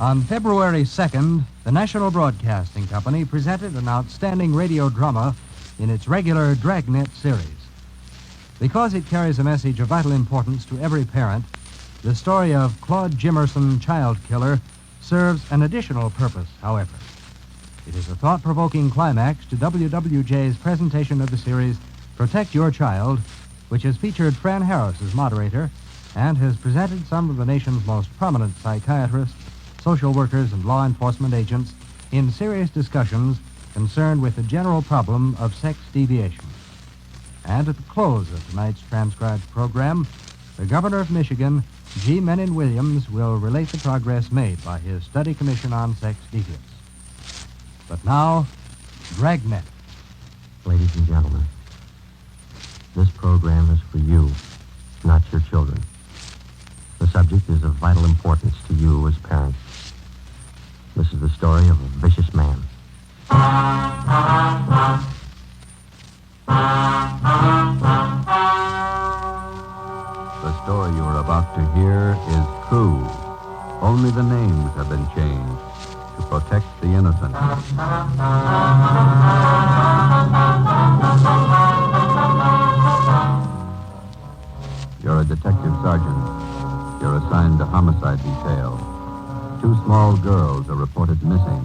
On February 2nd, the National Broadcasting Company presented an outstanding radio drama in its regular Dragnet series. Because it carries a message of vital importance to every parent, the story of Claude Jimerson, child killer, serves an additional purpose, however. It is a thought-provoking climax to WWJ's presentation of the series Protect Your Child, which has featured Fran Harris as moderator and has presented some of the nation's most prominent psychiatrists, social workers, and law enforcement agents in serious discussions concerned with the general problem of sex deviation. And at the close of tonight's transcribed program, the governor of Michigan, G. Menon Williams, will relate the progress made by his study commission on sex deviance. But now, Dragnet. Ladies and gentlemen, this program is for you, not your children. The subject is of vital importance to you as parents. This is the story of a vicious man. The story you are about to hear is true. Only the names have been changed to protect the innocent. You're a detective sergeant. You're assigned to homicide detail. 2 small girls are reported missing.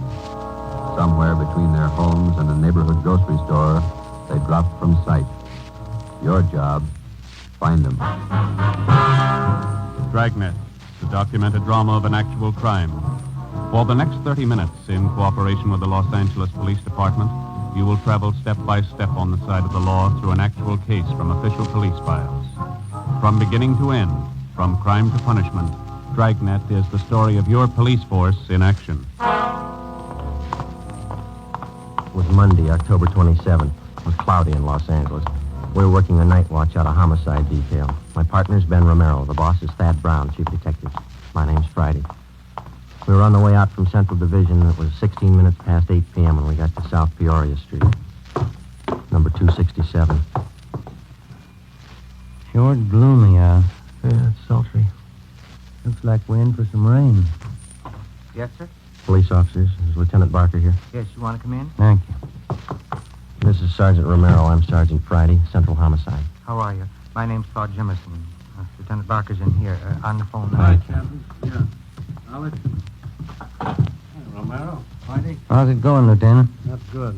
Somewhere between their homes and a neighborhood grocery store, they dropped from sight. Your job, find them. Dragnet, the documented drama of an actual crime. For the next 30 minutes, in cooperation with the Los Angeles Police Department, you will travel step by step on the side of the law through an actual case from official police files. From beginning to end, from crime to punishment, Dragnet is the story of your police force in action. It was Monday, October 27th. It was cloudy in Los Angeles. We were working a night watch out of homicide detail. My partner's Ben Romero. The boss is Thad Brown, chief detective. My name's Friday. We were on the way out from Central Division. It was 16 minutes past 8 p.m. when we got to South Peoria Street, number 267. Sure gloomy out. Yeah, it's sultry. Looks like we're in for some rain. Yes, sir? Police officers. Is Lieutenant Barker here? Yes, you want to come in? Thank you. This is Sergeant Romero. I'm Sergeant Friday, Central Homicide. How are you? My name's Claude Jimerson. Lieutenant Barker's in here, on the phone now. Hi, Captain. Yeah. I'll let you. Hey, Romero. Friday. How's it going, Lieutenant? That's good.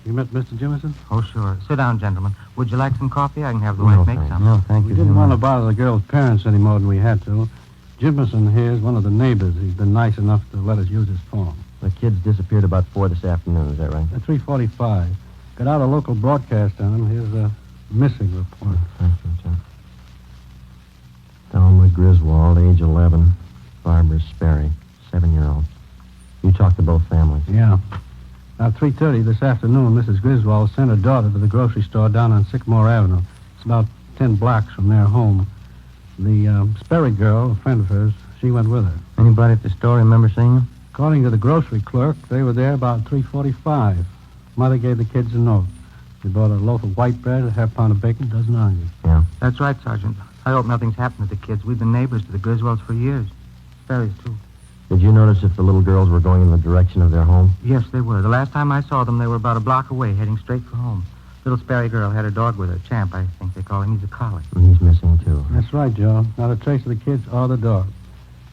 You met Mr. Jimerson? Oh, sure. Sit down, gentlemen. Would you like some coffee? I can have the wife make some. No, thank We you. didn't want to bother the girl's parents any more than we had to. Jimerson here is one of the neighbors. He's been nice enough to let us use his phone. The kids disappeared about 4 this afternoon. Is that right? At 3:45. Got out a local broadcast on him. Here's a missing report. Thank you, Lieutenant. Thelma Griswold, age 11. Barbara Sperry, 7-year-old. You talked to both families. Yeah. About 3:30 this afternoon, Mrs. Griswold sent her daughter to the grocery store down on Sycamore Avenue. It's about 10 blocks from their home. The Sperry girl, a friend of hers, she went with her. Anybody at the store remember seeing them? According to the grocery clerk, they were there about 3:45. Mother gave the kids a note. They bought a loaf of white bread, a half pound of bacon, a dozen onions. Yeah. That's right, Sergeant. I hope nothing's happened to the kids. We've been neighbors to the Griswolds for years. Sperry's, too. Did you notice if the little girls were going in the direction of their home? Yes, they were. The last time I saw them, they were about a block away, heading straight for home. Little Sperry girl had her dog with her. Champ, I think they call him. He's a collie. And he's missing, too. That's right, Joe. Not a trace of the kids or the dog.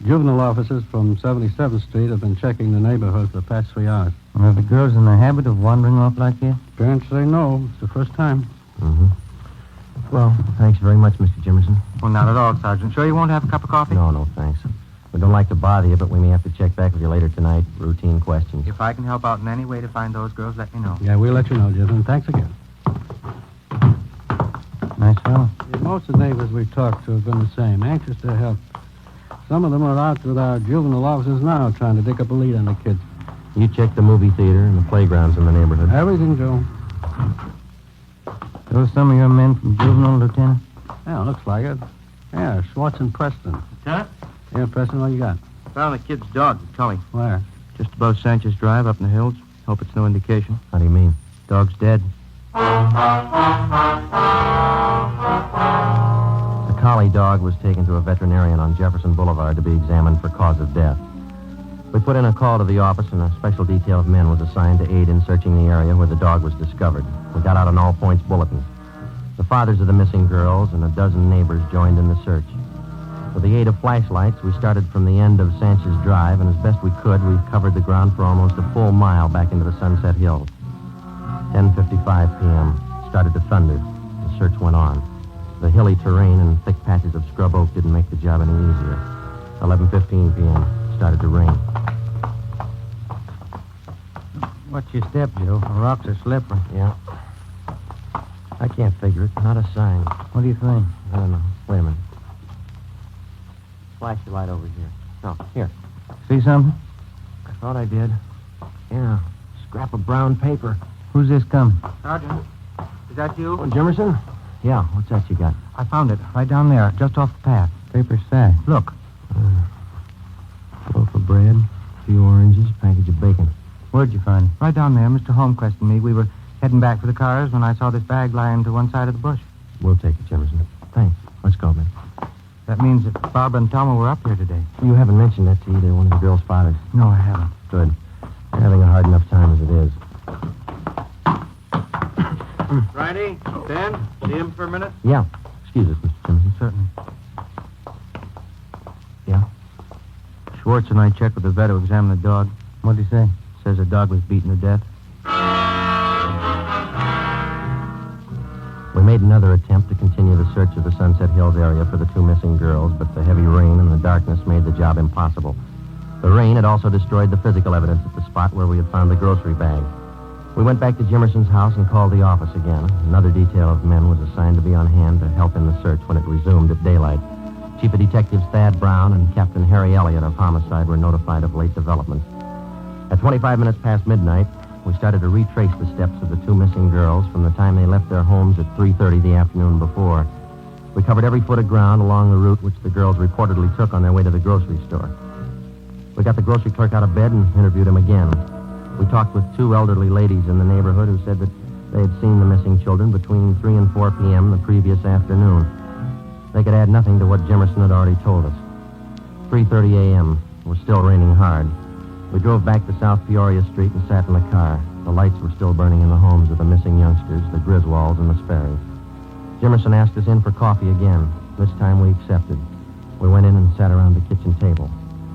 Juvenile officers from 77th Street have been checking the neighborhood for the past 3 hours. Are the girls in the habit of wandering off like this? Parents say no. It's the first time. Mm-hmm. Well, thanks very much, Mr. Jimerson. Well, not at all, Sergeant. Sure you won't have a cup of coffee? No, thanks. We don't like to bother you, but we may have to check back with you later tonight. Routine questions. If I can help out in any way to find those girls, let me know. Yeah, we'll let you know, Jim. Thanks again. Nice fellow. Yeah, most of the neighbors we've talked to have been the same, anxious to help. Some of them are out with our juvenile officers now trying to dig up a lead on the kids. You check the movie theater and the playgrounds in the neighborhood. Everything, Joe. Those some of your men from juvenile, Lieutenant? Yeah, looks like it. Yeah, Schwartz and Preston. Lieutenant? Yeah, Preston, what you got? Found the kid's dog, Cully. Where? Just above Sanchez Drive, up in the hills. Hope it's no indication. How do you mean? Dog's dead. The collie dog was taken to a veterinarian on Jefferson Boulevard to be examined for cause of death. We put in a call to the office, and a special detail of men was assigned to aid in searching the area where the dog was discovered. We got out an all-points bulletin. The fathers of the missing girls and a dozen neighbors joined in the search. With the aid of flashlights, we started from the end of Sanchez Drive, and as best we could, we covered the ground for almost a full mile back into the Sunset Hills. 10:55 p.m. Started to thunder. The search went on. The hilly terrain and thick patches of scrub oak didn't make the job any easier. 11:15 p.m. Started to rain. Watch your step, Joe. The rocks are slippery. Yeah. I can't figure it. Not a sign. What do you think? I don't know. Wait a minute. Flash your light over here. No, here. See something? I thought I did. Yeah. Scrap of brown paper. Who's this coming? Sergeant, is that you? Oh, Jimerson? Yeah. What's that you got? I found it right down there, just off the path. Paper sack. Look. Loaf of bread, a few oranges, package of bacon. Where'd you find it? Right down there. Mr. Holmquist and me, we were heading back for the cars when I saw this bag lying to one side of the bush. We'll take it, Jimerson. Thanks. Let's go, man. That means that Barbara and Thelma were up here today. You haven't mentioned that to either one of the girls' fathers. No, I haven't. Good. They're having a hard enough time as it is. Friday, Dan, see him for a minute? Yeah. Excuse us, Mr. Jimerson. Certainly. Yeah? Schwartz and I checked with the vet who examined the dog. What'd he say? Says the dog was beaten to death. We made another attempt to continue the search of the Sunset Hills area for the two missing girls, but the heavy rain and the darkness made the job impossible. The rain had also destroyed the physical evidence at the spot where we had found the grocery bag. We went back to Jimerson's house and called the office again. Another detail of men was assigned to be on hand to help in the search when it resumed at daylight. Chief of Detectives Thad Brown and Captain Harry Elliott of Homicide were notified of late developments. At 25 minutes past midnight, we started to retrace the steps of the two missing girls from the time they left their homes at 3:30 the afternoon before. We covered every foot of ground along the route which the girls reportedly took on their way to the grocery store. We got the grocery clerk out of bed and interviewed him again. We talked with two elderly ladies in the neighborhood who said that they had seen the missing children between 3 and 4 p.m. the previous afternoon. They could add nothing to what Jimerson had already told us. 3:30 a.m. It was still raining hard. We drove back to South Peoria Street and sat in the car. The lights were still burning in the homes of the missing youngsters, the Griswolds and the Sperrys. Jimerson asked us in for coffee again. This time we accepted. We went in and sat around the kitchen table.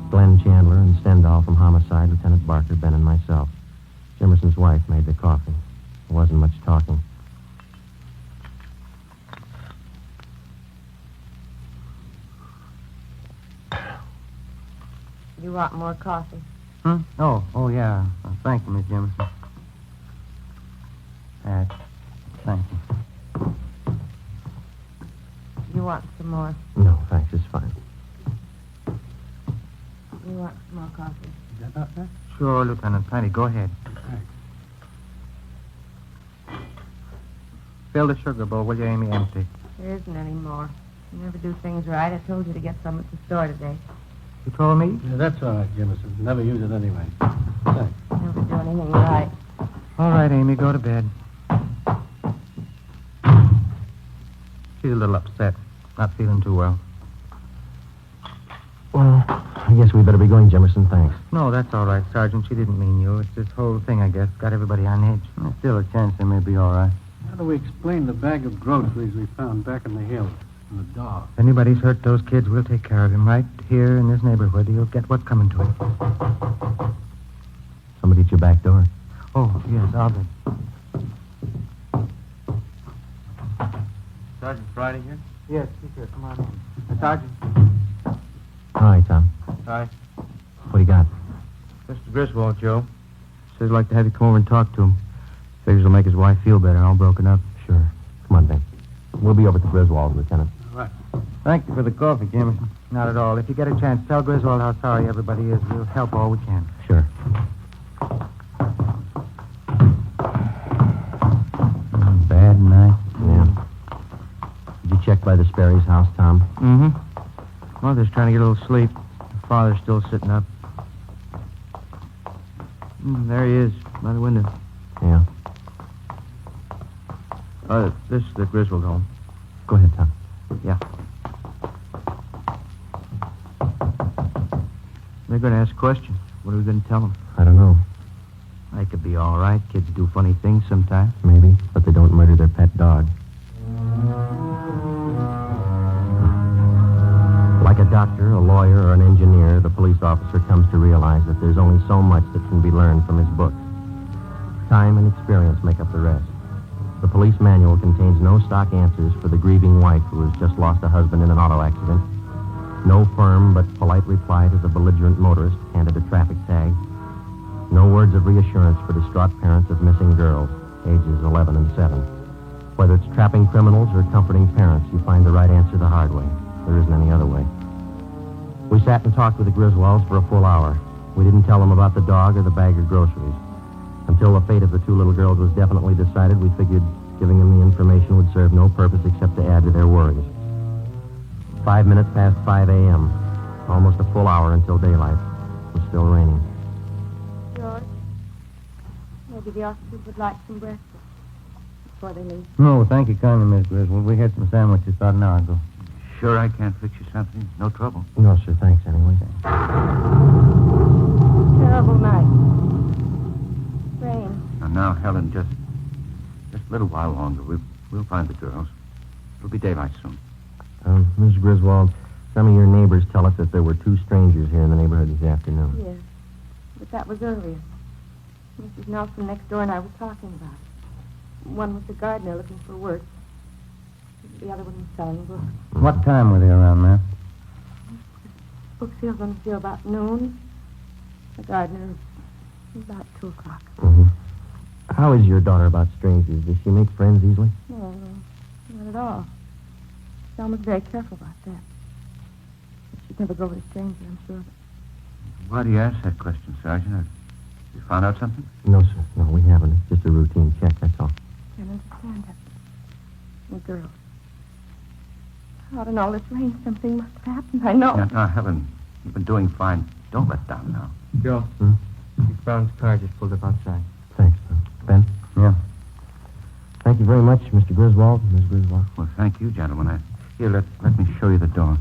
Glenn Chandler and Stendhal from Homicide, Lieutenant Barker, Ben, and myself. Jimerson's wife made the coffee. There wasn't much talking. You want more coffee? Oh, yeah. Thank you, Miss Jimerson. Thank you. You want some more? No, thanks. It's fine. You want some more coffee? Is that enough, sir? Sure, Lieutenant. Plenty. Go ahead. Thanks. Fill the sugar bowl, will you, Amy? Empty. There isn't any more. You never do things right. I told you to get some at the store today. You told me? Yeah, that's all right, Jimerson. Never use it anyway. Thanks. Never do anything right. All right, Amy, go to bed. She's a little upset. Not feeling too well. Well, I guess we better be going, Jimerson. Thanks. No, that's all right, Sergeant. She didn't mean you. It's this whole thing, I guess. Got everybody on edge. There's still a chance they may be all right. How do we explain the bag of groceries we found back in the hills and the dog? If anybody's hurt those kids, we'll take care of him right here in this neighborhood. He'll get what's coming to him. Somebody at your back door. Oh, yes, I'll be. Sergeant Friday here? Yes, he's here. Come on in. Sergeant. Hi, Tom. Hi. What do you got? Mr. Griswold, Joe. Says he'd like to have you come over and talk to him. Figures it'll make his wife feel better, all broken up. Sure. Come on, Ben. We'll be over at the Griswold, Lieutenant. All right. Thank you for the coffee, Jimmy. Not at all. If you get a chance, tell Griswold how sorry everybody is. We'll help all we can. Sure. Bad night. Yeah. Did you check by the Sperry's house, Tom? Mm-hmm. Mother's trying to get a little sleep. Father's still sitting up. There he is, by the window. Yeah. This is the Griswold home. Go ahead, Tom. Yeah. They're going to ask questions. What are we going to tell them? I don't know. They could be all right. Kids do funny things sometimes. Maybe, but they don't murder their pet dog. Like a doctor, a lawyer, or an engineer, the police officer comes to realize that there's only so much that can be learned from his books. Time and experience make up the rest. The police manual contains no stock answers for the grieving wife who has just lost a husband in an auto accident. No firm but polite reply to the belligerent motorist handed a traffic tag. No words of reassurance for distraught parents of missing girls, ages 11 and 7. Whether it's trapping criminals or comforting parents, you find the right answer the hard way. There isn't any other way. We sat and talked with the Griswolds for a full hour. We didn't tell them about the dog or the bag of groceries. Until the fate of the two little girls was definitely decided, we figured giving them the information would serve no purpose except to add to their worries. 5 minutes past 5 a.m. Almost a full hour until daylight. It was still raining. George, maybe the officers would like some breakfast before they leave. No, thank you kindly, Miss Griswold. We had some sandwiches about an hour ago. Sure I can't fix you something? No trouble. No, sir, thanks anyway. Terrible night. Rain. Now, Helen, just a little while longer. We'll find the girls. It'll be daylight soon. Miss Griswold, some of your neighbors tell us that there were two strangers here in the neighborhood this afternoon. Yes, but that was earlier. Mrs. Nelson next door and I were talking about it. One was a gardener looking for work. The other one was selling books. What time were they around, ma'am? Book sales on the about noon. The gardener about 2 o'clock. Mm-hmm. How is your daughter about strangers? Does she make friends easily? No, not at all. Selma's very careful about that. She'd never go with a stranger, I'm sure. Why do you ask that question, Sergeant? Have you found out something? No, sir. No, we haven't. It's just a routine check, that's all. Can't understand it. The girls. Out in all this rain, something must have happened. I know. Now, Helen, you've been doing fine. Don't let down now. Joe, Chief Brown's car just pulled up outside. Thanks, Ben. Yeah. Thank you very much, Mr. Griswold, Miss Griswold. Well, thank you, gentlemen. Here, let me show you the door.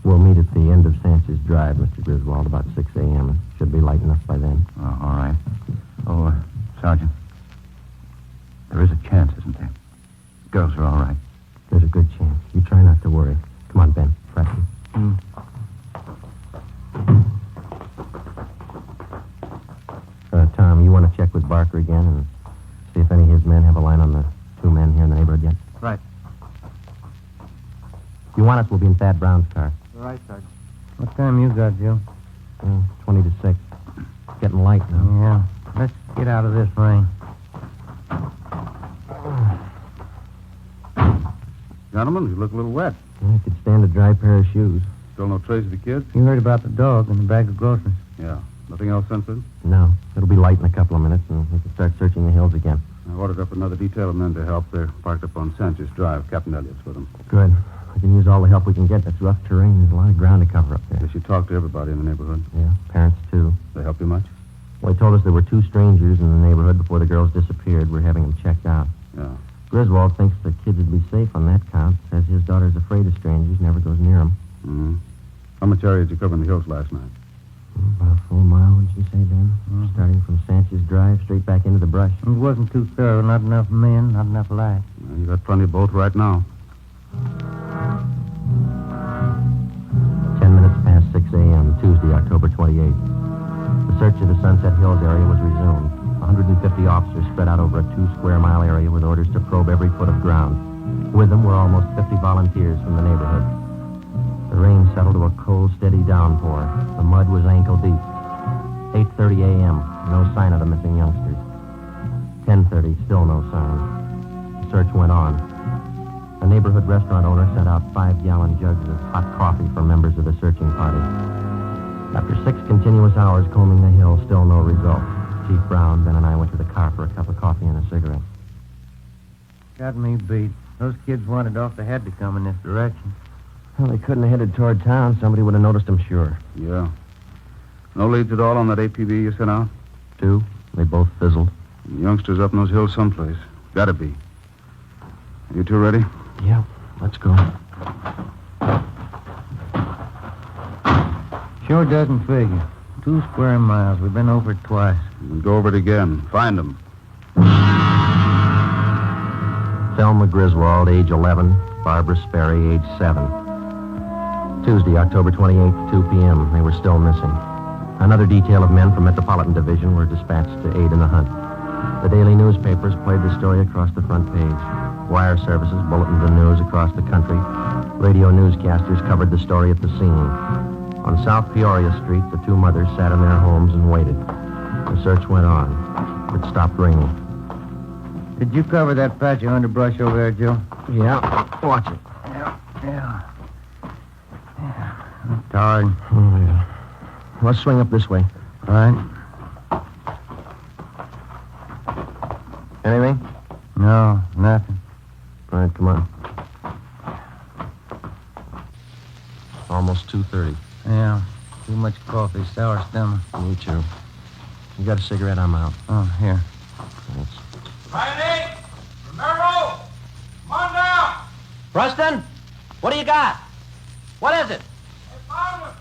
We'll meet at the end of Sanchez Drive, Mr. Griswold, about 6 a.m. It should be light enough by then. Oh, all right. Oh, Sergeant, there is a chance, isn't there? The girls are all right. There's a good chance. You try not to worry. Come on, Ben. Practice. Tom, you want to check with Barker again and see if any of his men have a line on the two men here in the neighborhood yet? Right. If you want us, we'll be in Thad Brown's car. All right, Sergeant. What time you got, Joe? 20 to 6. It's getting light now. Yeah. Let's get out of this rain. Gentlemen, you look a little wet. I could stand a dry pair of shoes. Still no trace of the kids? You heard about the dog and the bag of groceries. Yeah. Nothing else since then? No. It'll be light in a couple of minutes, and we can start searching the hills again. I ordered up another detail of men to help. They're parked up on Sanchez Drive. Captain Elliott's with them. Good. We can use all the help we can get. That's rough terrain. There's a lot of ground to cover up there. Guess you talked to everybody in the neighborhood. Yeah, parents, too. They help you much? Well, they told us there were two strangers in the neighborhood before the girls disappeared. We're having them checked out. Yeah. Griswold thinks the kids would be safe on that count. Says his daughter's afraid of strangers, never goes near them. Mm-hmm. How much area did you cover in the hills last night? About a full mile, would you say, Ben? Starting from Sanchez Drive, straight back into the brush. It wasn't too thorough. Not enough men, not enough light. Well, you got plenty of both right now. 10 minutes past 6 a.m., Tuesday, October 28th. The search of the Sunset Hills area was resumed. 150 officers spread out over a 2-square-mile area with orders to probe every foot of ground. With them were almost 50 volunteers from the neighborhood. The rain settled to a cold, steady downpour. The mud was ankle deep. 8:30 a.m., no sign of the missing youngsters. 10:30, still no sign. The search went on. A neighborhood restaurant owner sent out 5-gallon jugs of hot coffee for members of the searching party. After 6 continuous hours combing the hill, still no result. Chief Brown, Ben, and I went to the car for a cup of coffee and a cigarette. Got me beat. Those kids wanted off. They had to come in this direction. Well, they couldn't have headed toward town. Somebody would have noticed them, sure. Yeah. No leads at all on that APB you sent out? 2. They both fizzled. Youngsters up in those hills someplace. Gotta be. You two ready? Yeah, let's go. Sure doesn't figure. 2 square miles. We've been over it twice. And go over it again. Find them. Thelma Griswold, age 11. Barbara Sperry, age 7. Tuesday, October 28th, 2 p.m. They were still missing. Another detail of men from Metropolitan Division were dispatched to aid in the hunt. The daily newspapers played the story across the front page. Wire services, bulletins and news across the country. Radio newscasters covered the story at the scene. On South Peoria Street, the 2 mothers sat in their homes and waited. The search went on. It stopped raining. Did you cover that patch of underbrush over there, Joe? Yeah, watch it. Yeah. I'm tired. Oh, yeah. Let's swing up this way. All right. Anything? No, nothing. All right, come on. Almost 2:30. Yeah. Too much coffee, sour stomach. Me too. You got a cigarette? I'm out. Oh, here. Thanks. Riley! Romero! Come on down! Preston, what do you got? What is it? They found him!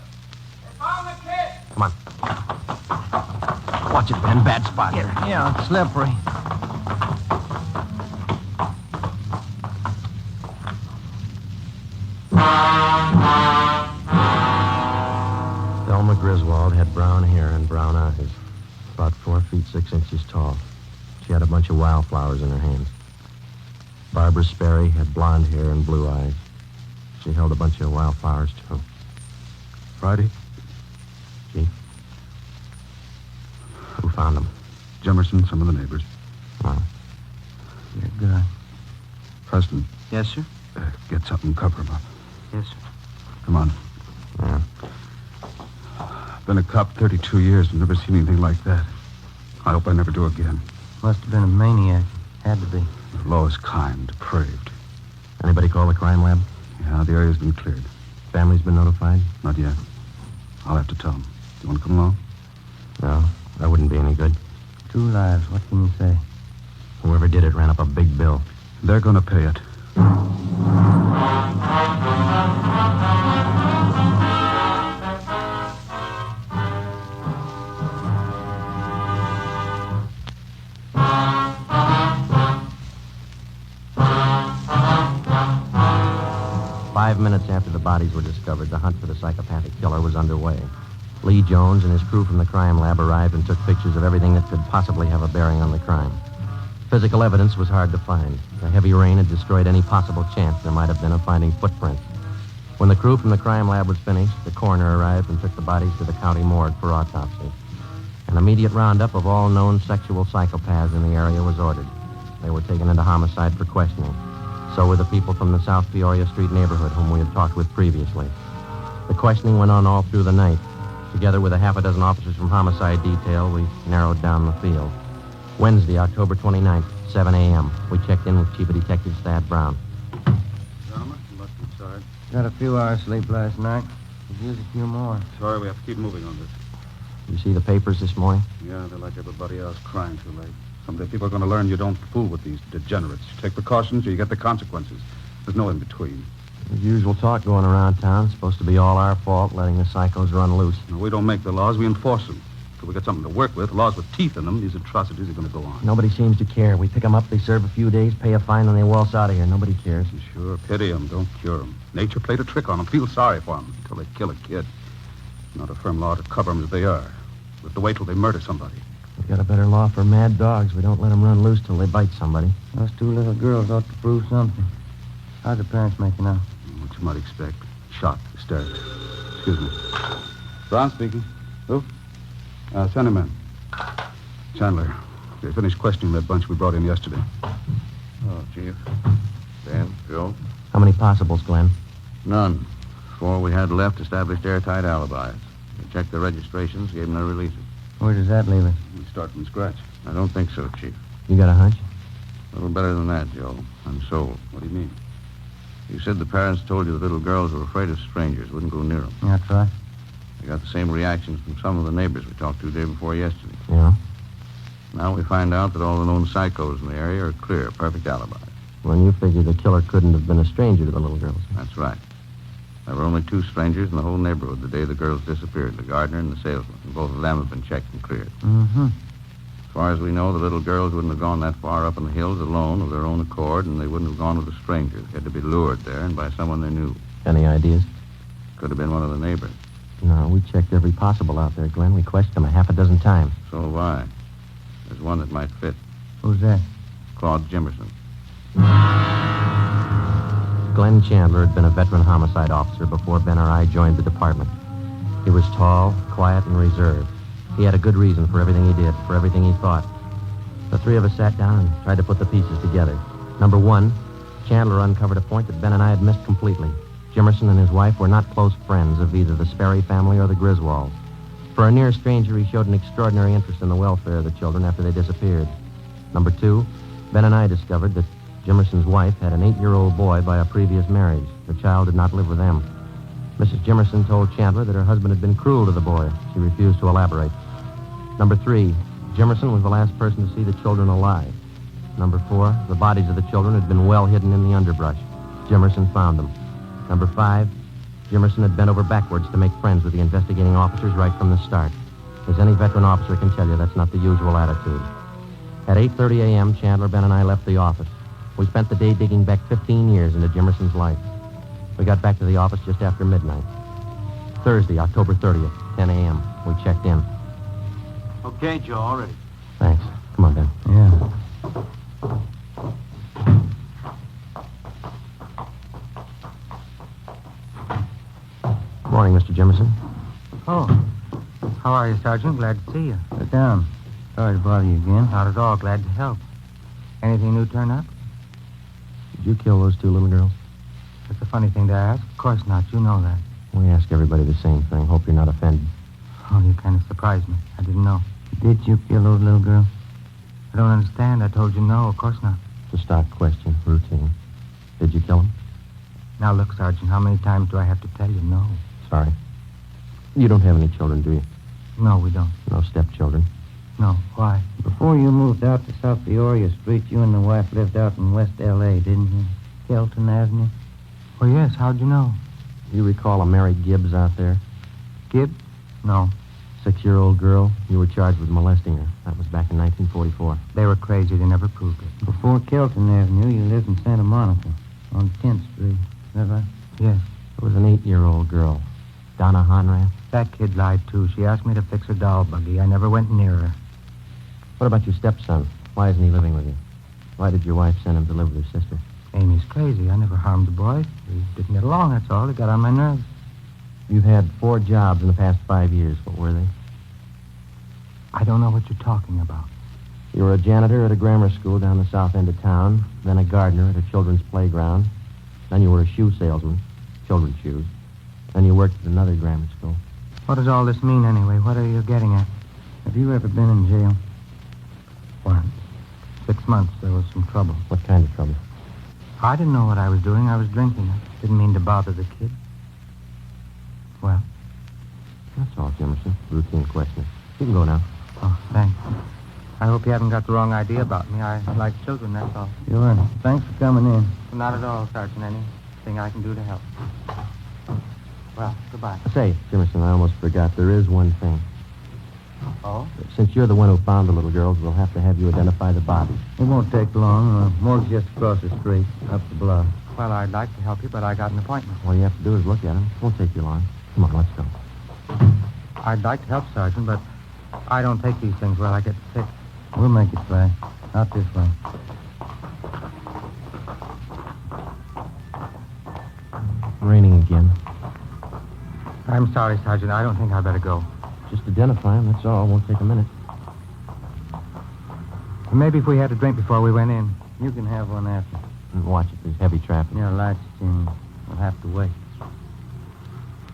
They found the kid! Come on. Watch it, Ben. Bad spot here. Yeah, it's slippery. Thelma Griswold had brown hair and brown eyes, about 4 feet 6 inches tall. She had a bunch of wildflowers in her hands. Barbara Sperry had blonde hair and blue eyes. She held a bunch of wildflowers, too. Friday? Chief? Who found them? Jemerson, some of the neighbors. Oh. You're good. Preston, Yes, sir? get something, cover him up. Yes, sir. Come on. Yeah. Been a cop 32 years and never seen anything like that. I hope I never do again. Must have been a maniac. Had to be. The law is kind, depraved. Anybody call the crime lab? Yeah, the area's been cleared. Family's been notified? Not yet. I'll have to tell them. You want to come along? No, that wouldn't be any good. 2 lives. What can you say? Whoever did it ran up a big bill. They're going to pay it. 5 minutes after the bodies were discovered, the hunt for the psychopathic killer was underway. Lee Jones and his crew from the crime lab arrived and took pictures of everything that could possibly have a bearing on the crime. Physical evidence was hard to find. The heavy rain had destroyed any possible chance there might have been of finding footprints. When the crew from the crime lab was finished, the coroner arrived and took the bodies to the county morgue for autopsy. An immediate roundup of all known sexual psychopaths in the area was ordered. They were taken into homicide for questioning. So were the people from the South Peoria Street neighborhood whom we had talked with previously. The questioning went on all through the night. Together with a half a dozen officers from homicide detail, we narrowed down the field. Wednesday, October 29th, 7 a.m. We checked in with Chief of Detectives Thad Brown. Gentlemen, you must be sorry. Got a few hours sleep last night. Could use a few more. Sorry, we have to keep moving on this. You see the papers this morning? Yeah, they're like everybody else, crying too late. Someday people are going to learn you don't fool with these degenerates. You take precautions or you get the consequences. There's no in between. The usual talk going around town. Supposed to be all our fault, letting the psychos run loose. No, we don't make the laws, we enforce them. Till we get something to work with, laws with teeth in them, these atrocities are going to go on. Nobody seems to care. We pick them up, they serve a few days, pay a fine, and they waltz out of here. Nobody cares. Sure, pity them, don't cure them. Nature played a trick on them. Feel sorry for them until they kill a kid. Not a firm law to cover them as they are. We have to wait till they murder somebody. We've got a better law for mad dogs. We don't let them run loose till they bite somebody. Those 2 little girls ought to prove something. How's the parents making out? What you might expect. Shot, hysterics. Excuse me. Brown speaking. Who? Send him in. Chandler, they finished questioning that bunch we brought in yesterday. Oh, Chief. Dan, Joe? How many possibles, Glenn? None. 4 we had left established airtight alibis. We checked their registrations, gave them their releases. Where does that leave us? We start from scratch. I don't think so, Chief. You got a hunch? A little better than that, Joe. I'm sold. What do you mean? You said the parents told you the little girls were afraid of strangers, wouldn't go near them. That's right. I got the same reactions from some of the neighbors we talked to the day before yesterday. Yeah? Now we find out that all the known psychos in the area are clear, perfect alibis. Well, you figure the killer couldn't have been a stranger to the little girls. That's right. There were only 2 strangers in the whole neighborhood the day the girls disappeared, the gardener and the salesman. And both of them have been checked and cleared. Mm-hmm. As far as we know, the little girls wouldn't have gone that far up in the hills alone of their own accord, and they wouldn't have gone with a stranger. They had to be lured there and by someone they knew. Any ideas? Could have been one of the neighbors. No, we checked every possible out there, Glenn. We questioned them a half a dozen times. So have I. There's one that might fit. Who's that? Claude Jimerson. Glenn Chandler had been a veteran homicide officer before Ben or I joined the department. He was tall, quiet, and reserved. He had a good reason for everything he did, for everything he thought. The 3 of us sat down and tried to put the pieces together. Number 1, Chandler uncovered a point that Ben and I had missed completely. Jimerson and his wife were not close friends of either the Sperry family or the Griswolds. For a near stranger, he showed an extraordinary interest in the welfare of the children after they disappeared. Number 2, Ben and I discovered that Jimerson's wife had an 8-year-old boy by a previous marriage. The child did not live with them. Mrs. Jimerson told Chandler that her husband had been cruel to the boy. She refused to elaborate. Number 3, Jimerson was the last person to see the children alive. Number 4, the bodies of the children had been well hidden in the underbrush. Jimerson found them. Number 5, Jimerson had bent over backwards to make friends with the investigating officers right from the start. As any veteran officer can tell you, that's not the usual attitude. At 8:30 a.m., Chandler, Ben, and I left the office. We spent the day digging back 15 years into Jimerson's life. We got back to the office just after midnight. Thursday, October 30th, 10 a.m. We checked in. Okay, Joe, all ready. Thanks. Come on, Ben. Yeah. Morning, Mr. Jimerson. Oh. How are you, Sergeant? Glad to see you. Sit down. Sorry to bother you again. Not at all. Glad to help. Anything new turn up? Did you kill those 2 little girls? That's a funny thing to ask. Of course not. You know that. We ask everybody the same thing. Hope you're not offended. Oh, you kind of surprised me. I didn't know. Did you kill those little girls? I don't understand. I told you no. Of course not. It's a stock question, routine. Did you kill them? Now, look, Sergeant, how many times do I have to tell you no? Sorry. You don't have any children, do you? No, we don't. No stepchildren? No. Why? Before you moved out to South Peoria Street, you and the wife lived out in West L.A., didn't you? Kelton Avenue? Oh, yes. How'd you know? You recall a Mary Gibbs out there? Gibbs? No. 6-year-old girl. You were charged with molesting her. That was back in 1944. They were crazy. They never proved it. Before Kelton Avenue, you lived in Santa Monica on 10th Street. Is that right? Yes. There was an 8-year-old girl. Donna Honrath. That kid lied, too. She asked me to fix her doll buggy. I never went near her. What about your stepson? Why isn't he living with you? Why did your wife send him to live with her sister? Amy's crazy. I never harmed the boy. We didn't get along, that's all. It got on my nerves. You've had 4 jobs in the past 5 years. What were they? I don't know what you're talking about. You were a janitor at a grammar school down the south end of town, then a gardener at a children's playground. Then you were a shoe salesman, children's shoes. Then you worked at another grammar school. What does all this mean, anyway? What are you getting at? Have you ever been in jail? Once. 6 months. There was some trouble. What kind of trouble? I didn't know what I was doing. I was drinking. I didn't mean to bother the kid. Well? That's all, Jimerson. Routine question. You can go now. Oh, thanks. I hope you haven't got the wrong idea about me. I like children, that's all. Sure. Thanks for coming in. Not at all, Sergeant. Anything I can do to help. Well, goodbye. Say, Jimerson, I almost forgot. There is one thing. Oh? Since you're the one who found the little girls, we'll have to have you identify the bodies. It won't take long. Morgue's just across the street, up the block. Well, I'd like to help you, but I got an appointment. All you have to do is look at them. It won't take you long. Come on, let's go. I'd like to help, Sergeant, but I don't take these things well. I get sick. We'll make it fast. Out this way. Raining again. I'm sorry, Sergeant. I don't think I'd better go. Just identify them, that's all. Won't take a minute. Maybe if we had a drink before we went in. You can have one after. And watch it. There's heavy traffic. Your lights changed. We'll have to wait.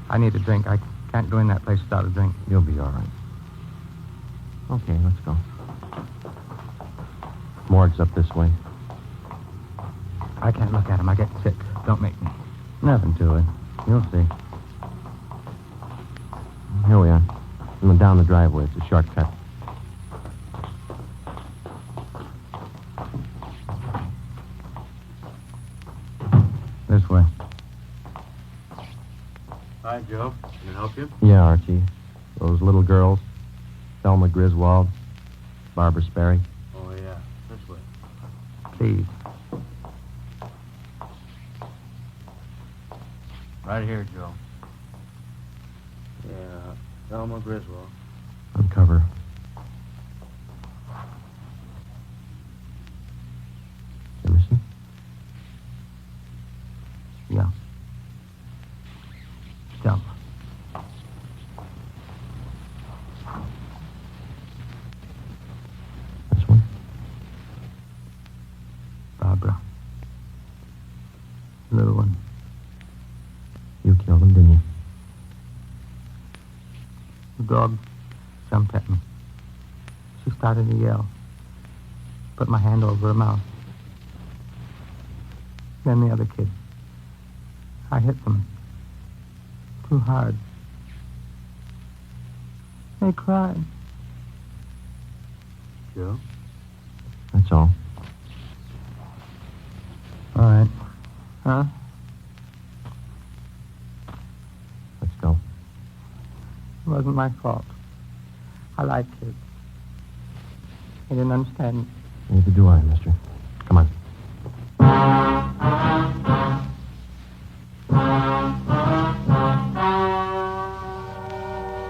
I need a drink. I can't go in that place without a drink. You'll be all right. Okay, let's go. Morgue's up this way. I can't look at him. I get sick. Don't make me. Nothing to it. You'll see. Here we are. And then down the driveway. It's a shortcut. This way. Hi, Joe. Can I help you? Yeah, Archie. Those little girls, Thelma Griswold, Barbara Sperry. Oh, yeah. This way. Please. Right here, Joe. Yeah, Thelma Griswold. Uncover. Emerson? Yeah. Jump. This one? Barbara. Little one. You killed him, didn't you? The dog jumped at me. She started to yell. Put my hand over her mouth. Then the other kid. I hit them. Too hard. They cried. Joe? That's all. All right. Huh? Let's go. It wasn't my fault. I like kids. They didn't understand. Neither do I, mister. Come on.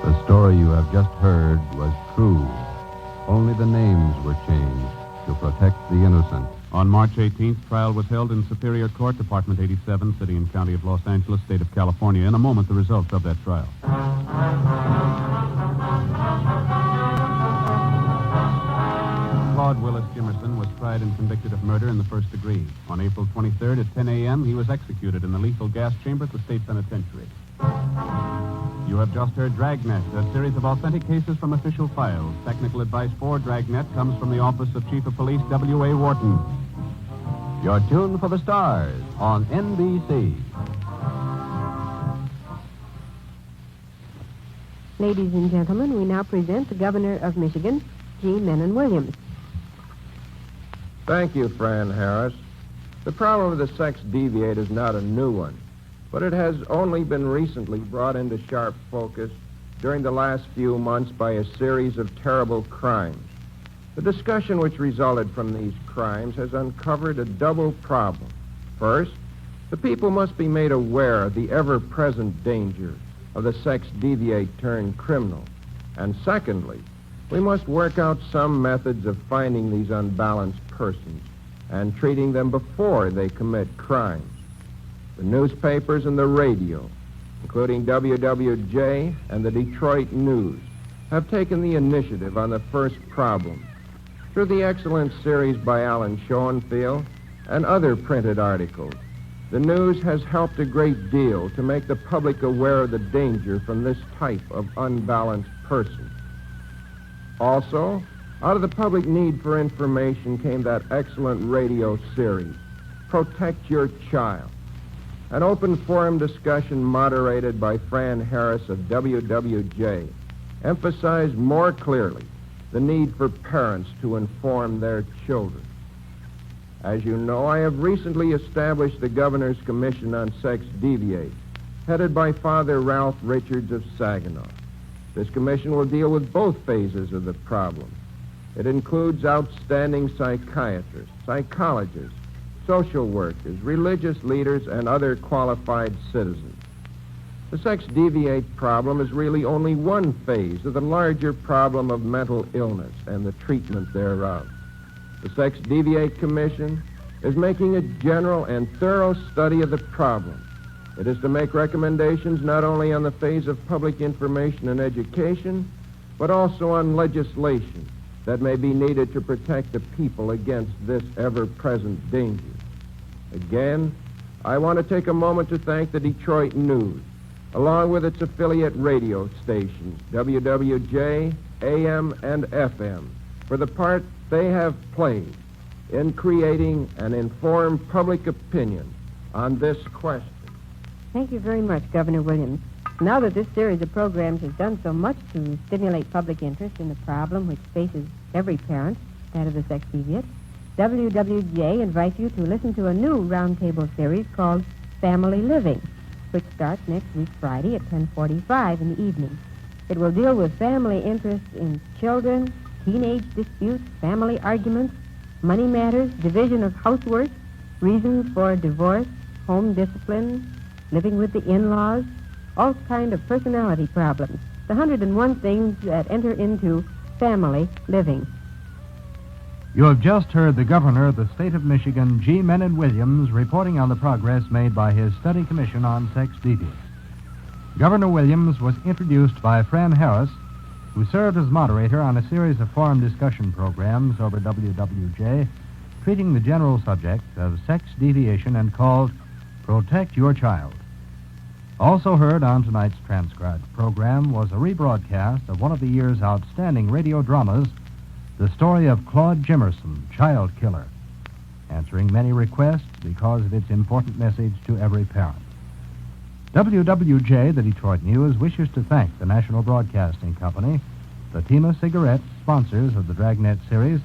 The story you have just heard was true. Only the names were changed to protect the innocent. On March 18th, trial was held in Superior Court, Department 87, City and County of Los Angeles, State of California. In a moment, the results of that trial. Claude Willis Jimerson was tried and convicted of murder in the first degree. On April 23rd at 10 a.m., he was executed in the lethal gas chamber at the state penitentiary. You have just heard Dragnet, a series of authentic cases from official files. Technical advice for Dragnet comes from the Office of Chief of Police W.A. Wharton. You're tuned for the stars on NBC. Ladies and gentlemen, we now present the Governor of Michigan, G. Menon Williams. Thank you, Fran Harris. The problem of the sex deviate is not a new one, but it has only been recently brought into sharp focus during the last few months by a series of terrible crimes. The discussion which resulted from these crimes has uncovered a double problem. First, the people must be made aware of the ever-present danger of the sex deviate turned criminal. And secondly, we must work out some methods of finding these unbalanced persons and treating them before they commit crimes. The newspapers and the radio, including WWJ and the Detroit News, have taken the initiative on the first problem. Through the excellent series by Alan Schoenfield and other printed articles, the news has helped a great deal to make the public aware of the danger from this type of unbalanced person. Also, out of the public need for information came that excellent radio series, Protect Your Child, an open forum discussion moderated by Fran Harris of WWJ emphasized more clearly the need for parents to inform their children. As you know, I have recently established the Governor's Commission on Sex Deviate, headed by Father Ralph Richards of Saginaw. This commission will deal with both phases of the problem. It includes outstanding psychiatrists, psychologists, social workers, religious leaders, and other qualified citizens. The sex deviate problem is really only one phase of the larger problem of mental illness and the treatment thereof. The Sex Deviate Commission is making a general and thorough study of the problem. It is to make recommendations not only on the phase of public information and education, but also on legislation that may be needed to protect the people against this ever-present danger. Again, I want to take a moment to thank the Detroit News, along with its affiliate radio stations, WWJ, AM, and FM, for the part they have played in creating an informed public opinion on this question. Thank you very much, Governor Williams. Now that this series of programs has done so much to stimulate public interest in the problem which faces every parent, that of the sex deviate, WWJ invites you to listen to a new roundtable series called Family Living. which starts next week Friday at 10:45 in the evening. It will deal with family interests in children, teenage disputes, family arguments, money matters, division of housework, reasons for divorce, home discipline, living with the in-laws, all kind of personality problems. The 101 things that enter into family living. You have just heard the governor of the state of Michigan, G. Menon Williams, reporting on the progress made by his study commission on sex deviance. Governor Williams was introduced by Fran Harris, who served as moderator on a series of forum discussion programs over WWJ, treating the general subject of sex deviation and called Protect Your Child. Also heard on tonight's transcribed program was a rebroadcast of one of the year's outstanding radio dramas, the story of Claude Jimerson, Child Killer, answering many requests because of its important message to every parent. WWJ, the Detroit News, wishes to thank the National Broadcasting Company, Fatima Cigarettes, sponsors of the Dragnet series,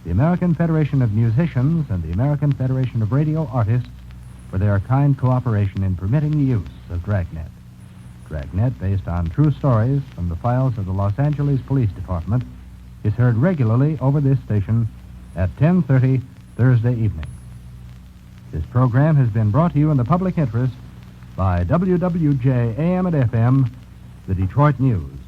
the American Federation of Musicians, and the American Federation of Radio Artists for their kind cooperation in permitting the use of Dragnet. Dragnet, based on true stories from the files of the Los Angeles Police Department, is heard regularly over this station at 10:30 Thursday evening. This program has been brought to you in the public interest by WWJ AM and FM, the Detroit News.